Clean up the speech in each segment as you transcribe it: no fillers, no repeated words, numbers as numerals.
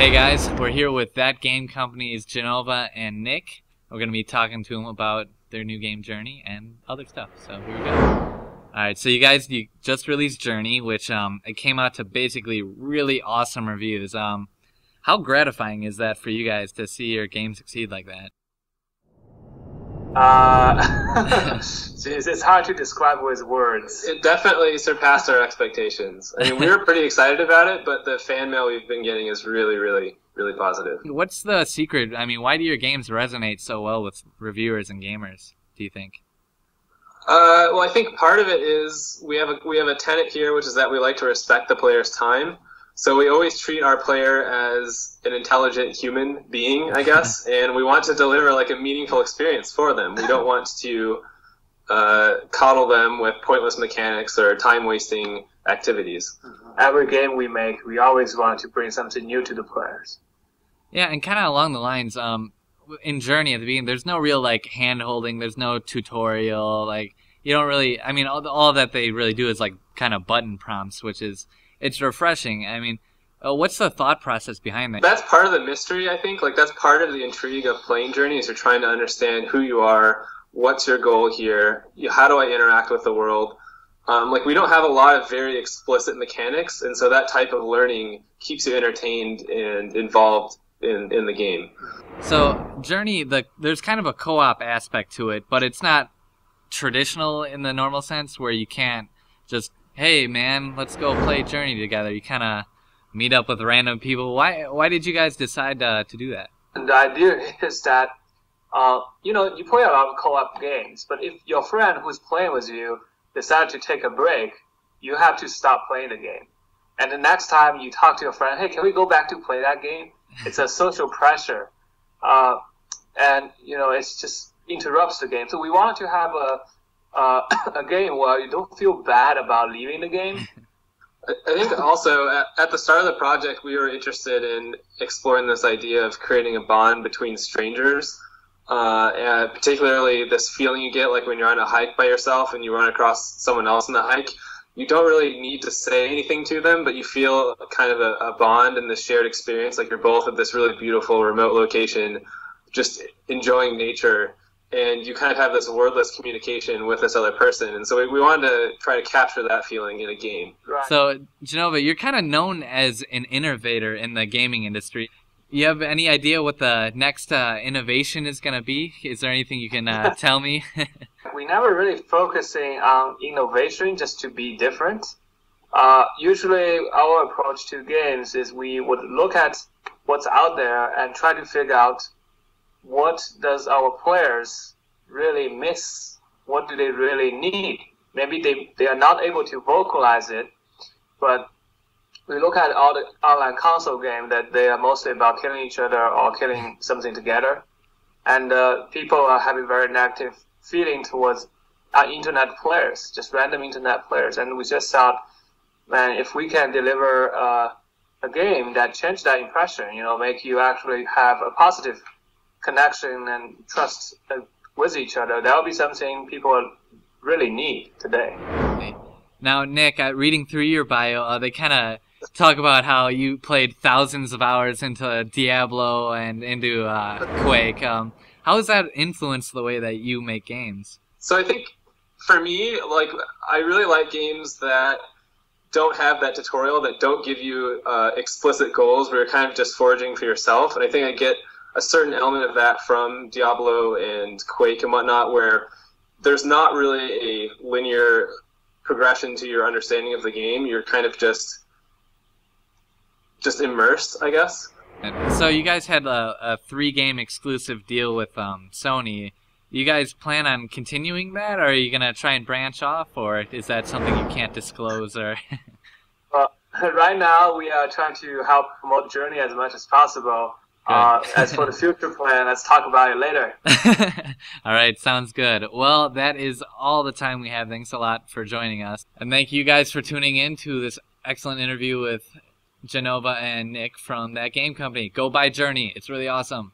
Hey guys, we're here with That Game Company's Jenova and Nick. We're going to be talking to them about their new game Journey and other stuff. So here we go. Alright, so you just released Journey, which it came out to basically really awesome reviews. How gratifying is that for you guys to see your game succeed like that? It's hard to describe with words. It definitely surpassed our expectations. I mean, we were pretty excited about it, but the fan mail we've been getting is really, really, really positive. What's the secret? I mean, why do your games resonate so well with reviewers and gamers, do you think? Well, I think part of it is we have a tenet here, which is that we like to respect the player's time. So we always treat our player as an intelligent human being, I guess, and we want to deliver like a meaningful experience for them. We don't want to coddle them with pointless mechanics or time-wasting activities. Every game we make, we always want to bring something new to the players. Yeah, and kind of along the lines, in Journey at the beginning, there's no real like hand-holding, there's no tutorial, like you don't really, I mean, all that they really do is like kind of button prompts, which is, it's refreshing. I mean, what's the thought process behind that? That's part of the mystery, I think. Like, that's part of the intrigue of playing Journey, is you're trying to understand who you are, what's your goal here, how do I interact with the world. Like, we don't have a lot of very explicit mechanics, and so that type of learning keeps you entertained and involved in the game. So, Journey, there's kind of a co-op aspect to it, but it's not traditional in the normal sense where you can't just, hey man, let's go play Journey together. You kind of meet up with random people. Why did you guys decide to do that? And the idea is that, you play a lot of co-op games, but if your friend who's playing with you decides to take a break, you have to stop playing the game. And the next time you talk to your friend, hey, can we go back to play that game? It's a social pressure. And, it just interrupts the game. So we wanted to have a game where you don't feel bad about leaving the game. I think also at the start of the project, we were interested in exploring this idea of creating a bond between strangers, and particularly this feeling you get like when you're on a hike by yourself and you run across someone else on the hike. You don't really need to say anything to them, but you feel kind of a bond in this shared experience, like you're both at this really beautiful remote location, just enjoying nature. And you kind of have this wordless communication with this other person. And so we wanted to try to capture that feeling in a game. Right. So, Jenova, you're kind of known as an innovator in the gaming industry. You have any idea what the next innovation is going to be? Is there anything you can tell me? We never really focusing on innovation just to be different. Usually our approach to games is we would look at what's out there and try to figure out what does our players really miss? What do they really need? Maybe they are not able to vocalize it, but we look at all the online console games that they are mostly about killing each other or killing something together. And people are having very negative feeling towards our internet players, just random internet players. And we just thought, man, if we can deliver a game that changes that impression, make you actually have a positive connection and trust with each other, that would be something people really need today. Now, Nick, reading through your bio, they kind of talk about how you played thousands of hours into Diablo and into Quake. How has that influenced the way that you make games? So I think for me, I really like games that don't have that tutorial, that don't give you explicit goals where you're kind of just foraging for yourself. And I think I get a certain element of that from Diablo and Quake and whatnot, where there's not really a linear progression to your understanding of the game. You're kind of just immersed, I guess. So you guys had a 3-game exclusive deal with Sony. You guys plan on continuing that, or are you going to try and branch off, or is that something you can't disclose? Or right now, we are trying to help promote Journey as much as possible. As for the future plan, let's talk about it later. All right, sounds good. Well, that is all the time we have. Thanks a lot for joining us. And thank you guys for tuning in to this excellent interview with Jenova and Nick from That Game Company. Go buy Journey. It's really awesome.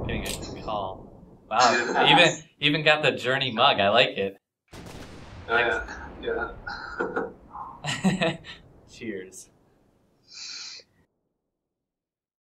Getting a call. Wow, even got the Journey mug. I like it. Yeah. Cheers.